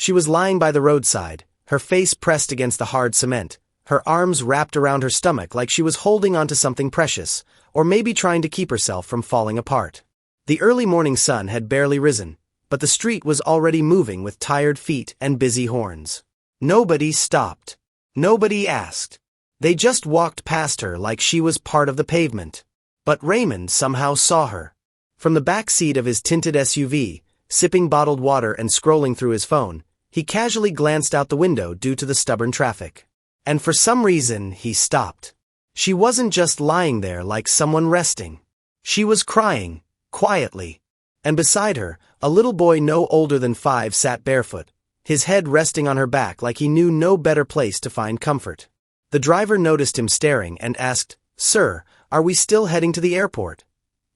She was lying by the roadside, her face pressed against the hard cement, her arms wrapped around her stomach like she was holding onto something precious, or maybe trying to keep herself from falling apart. The early morning sun had barely risen, but the street was already moving with tired feet and busy horns. Nobody stopped. Nobody asked. They just walked past her like she was part of the pavement. But Raymond somehow saw her. From the back seat of his tinted SUV, sipping bottled water and scrolling through his phone, he casually glanced out the window due to the stubborn traffic. And for some reason, he stopped. She wasn't just lying there like someone resting. She was crying, quietly. And beside her, a little boy no older than 5 sat barefoot, his head resting on her back like he knew no better place to find comfort. The driver noticed him staring and asked, "Sir, are we still heading to the airport?"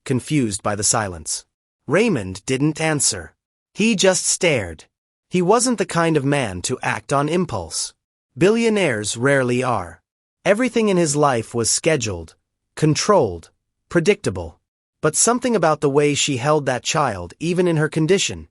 Confused by the silence. Raymond didn't answer. He just stared. He wasn't the kind of man to act on impulse. Billionaires rarely are. Everything in his life was scheduled, controlled, predictable. But something about the way she held that child, even in her condition,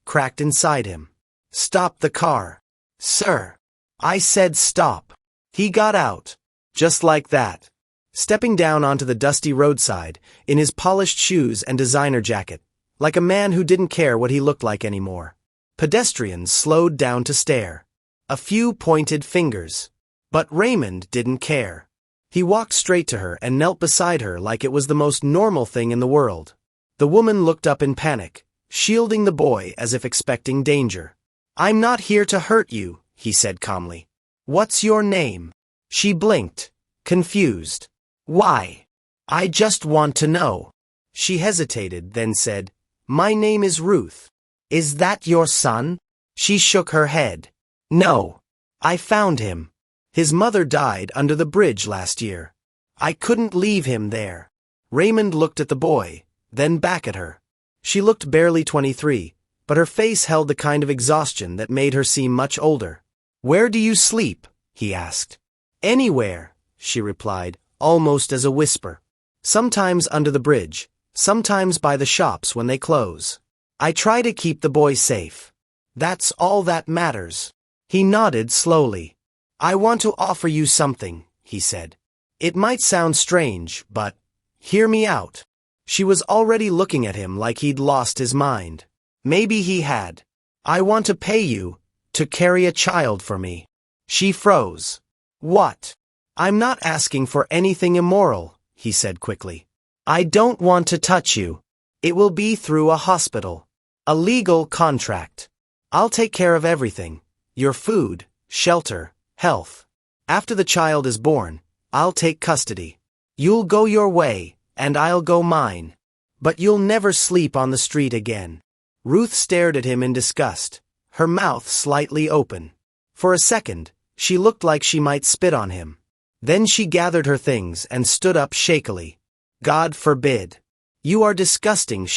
cracked inside him. "Stop the car. Sir. I said stop." He got out. Just like that. Stepping down onto the dusty roadside, in his polished shoes and designer jacket, like a man who didn't care what he looked like anymore. Pedestrians slowed down to stare. A few pointed fingers. But Raymond didn't care. He walked straight to her and knelt beside her like it was the most normal thing in the world. The woman looked up in panic, shielding the boy as if expecting danger. "I'm not here to hurt you," he said calmly. "What's your name?" She blinked, confused. "Why? I just want to know." She hesitated, then said, "My name is Ruth." "Is that your son?" She shook her head. "No. I found him. His mother died under the bridge last year. I couldn't leave him there." Raymond looked at the boy, then back at her. She looked barely 23, but her face held the kind of exhaustion that made her seem much older. "Where do you sleep?" he asked. "Anywhere," she replied, almost as a whisper. "Sometimes under the bridge, sometimes by the shops when they close. I try to keep the boy safe. That's all that matters." He nodded slowly. "I want to offer you something," he said. "It might sound strange, but hear me out." She was already looking at him like he'd lost his mind. Maybe he had. "I want to pay you to carry a child for me." She froze. "What?" "I'm not asking for anything immoral," he said quickly. "I don't want to touch you. It will be through a hospital. A legal contract. I'll take care of everything. Your food, shelter, health. After the child is born, I'll take custody. You'll go your way, and I'll go mine. But you'll never sleep on the street again." Ruth stared at him in disgust, her mouth slightly open. For a second, she looked like she might spit on him. Then she gathered her things and stood up shakily. "God forbid. You are disgusting,"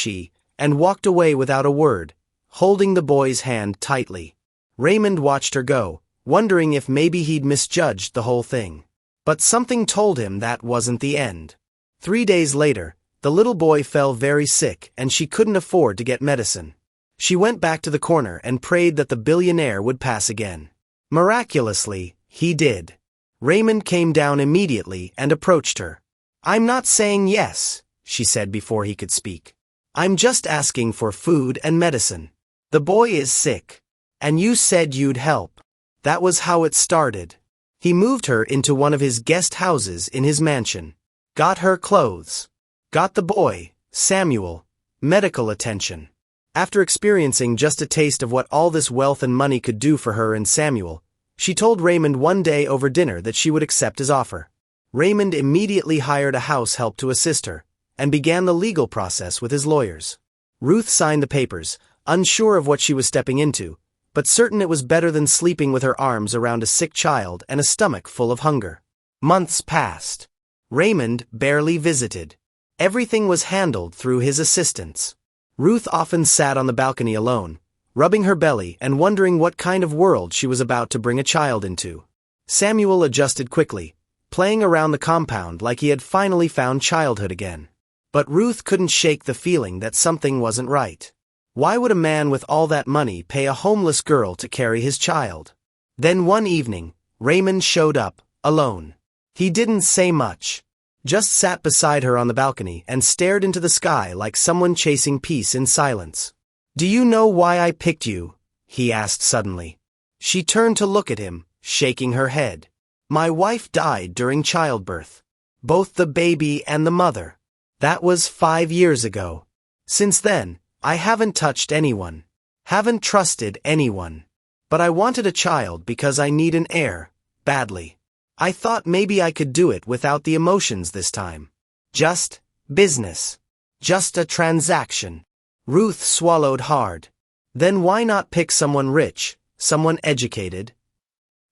and walked away without a word, holding the boy's hand tightly. Raymond watched her go, wondering if maybe he'd misjudged the whole thing. But something told him that wasn't the end. 3 days later, the little boy fell very sick and she couldn't afford to get medicine. She went back to the corner and prayed that the billionaire would pass again. Miraculously, he did. Raymond came down immediately and approached her. "I'm not saying yes," she said before he could speak. "I'm just asking for food and medicine. The boy is sick. And you said you'd help." That was how it started. He moved her into one of his guest houses in his mansion. Got her clothes. Got the boy, Samuel, medical attention. After experiencing just a taste of what all this wealth and money could do for her and Samuel, she told Raymond one day over dinner that she would accept his offer. Raymond immediately hired a house help to assist her, and began the legal process with his lawyers. Ruth signed the papers, unsure of what she was stepping into, but certain it was better than sleeping with her arms around a sick child and a stomach full of hunger. Months passed. Raymond barely visited. Everything was handled through his assistants. Ruth often sat on the balcony alone, rubbing her belly and wondering what kind of world she was about to bring a child into. Samuel adjusted quickly, playing around the compound like he had finally found childhood again. But Ruth couldn't shake the feeling that something wasn't right. Why would a man with all that money pay a homeless girl to carry his child? Then one evening, Raymond showed up, alone. He didn't say much. Just sat beside her on the balcony and stared into the sky like someone chasing peace in silence. "Do you know why I picked you?" he asked suddenly. She turned to look at him, shaking her head. "My wife died during childbirth. Both the baby and the mother. That was 5 years ago. Since then, I haven't touched anyone. Haven't trusted anyone. But I wanted a child because I need an heir, badly. I thought maybe I could do it without the emotions this time. Just business. Just a transaction." Ruth swallowed hard. "Then why not pick someone rich, someone educated?"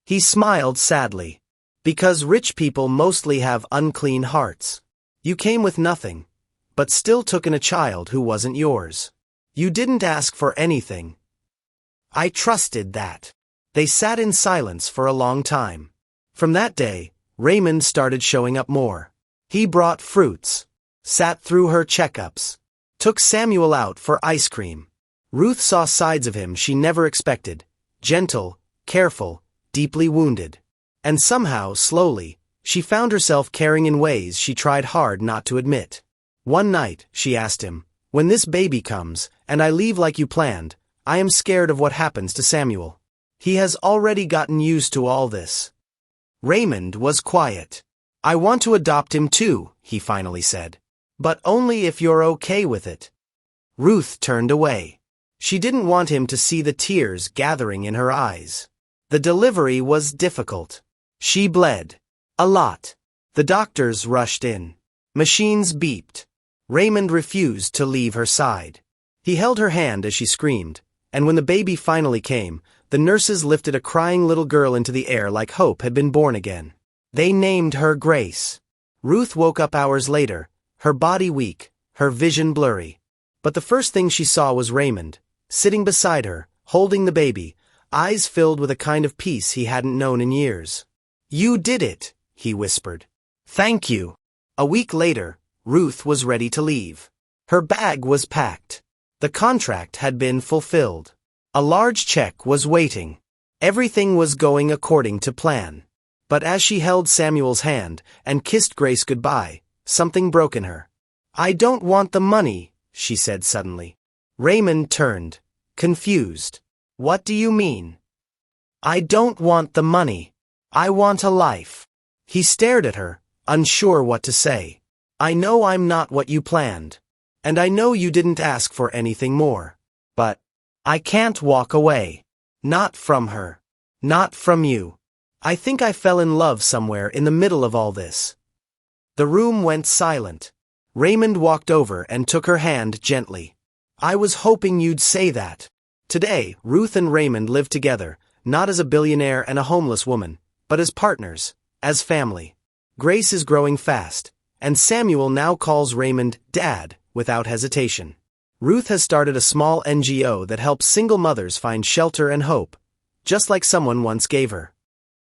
He smiled sadly. "Because rich people mostly have unclean hearts. You came with nothing, but still took in a child who wasn't yours. You didn't ask for anything. I trusted that." They sat in silence for a long time. From that day, Raymond started showing up more. He brought fruits, sat through her checkups, took Samuel out for ice cream. Ruth saw sides of him she never expected, gentle, careful, deeply wounded. And somehow, slowly, she found herself caring in ways she tried hard not to admit. One night, she asked him, "When this baby comes, and I leave like you planned, I am scared of what happens to Samuel. He has already gotten used to all this." Raymond was quiet. "I want to adopt him too," he finally said. "But only if you're okay with it." Ruth turned away. She didn't want him to see the tears gathering in her eyes. The delivery was difficult. She bled. A lot. The doctors rushed in. Machines beeped. Raymond refused to leave her side. He held her hand as she screamed, and when the baby finally came, the nurses lifted a crying little girl into the air like hope had been born again. They named her Grace. Ruth woke up hours later, her body weak, her vision blurry. But the first thing she saw was Raymond, sitting beside her, holding the baby, eyes filled with a kind of peace he hadn't known in years. "You did it," he whispered. "Thank you." A week later, Ruth was ready to leave. Her bag was packed. The contract had been fulfilled. A large check was waiting. Everything was going according to plan. But as she held Samuel's hand and kissed Grace goodbye, something broke in her. "I don't want the money," she said suddenly. Raymond turned, confused. "What do you mean?" "I don't want the money. I want a life." He stared at her, unsure what to say. "I know I'm not what you planned. And I know you didn't ask for anything more. But I can't walk away. Not from her. Not from you. I think I fell in love somewhere in the middle of all this." The room went silent. Raymond walked over and took her hand gently. "I was hoping you'd say that." Today, Ruth and Raymond live together, not as a billionaire and a homeless woman, but as partners, as family. Grace is growing fast, and Samuel now calls Raymond Dad without hesitation. Ruth has started a small NGO that helps single mothers find shelter and hope, just like someone once gave her.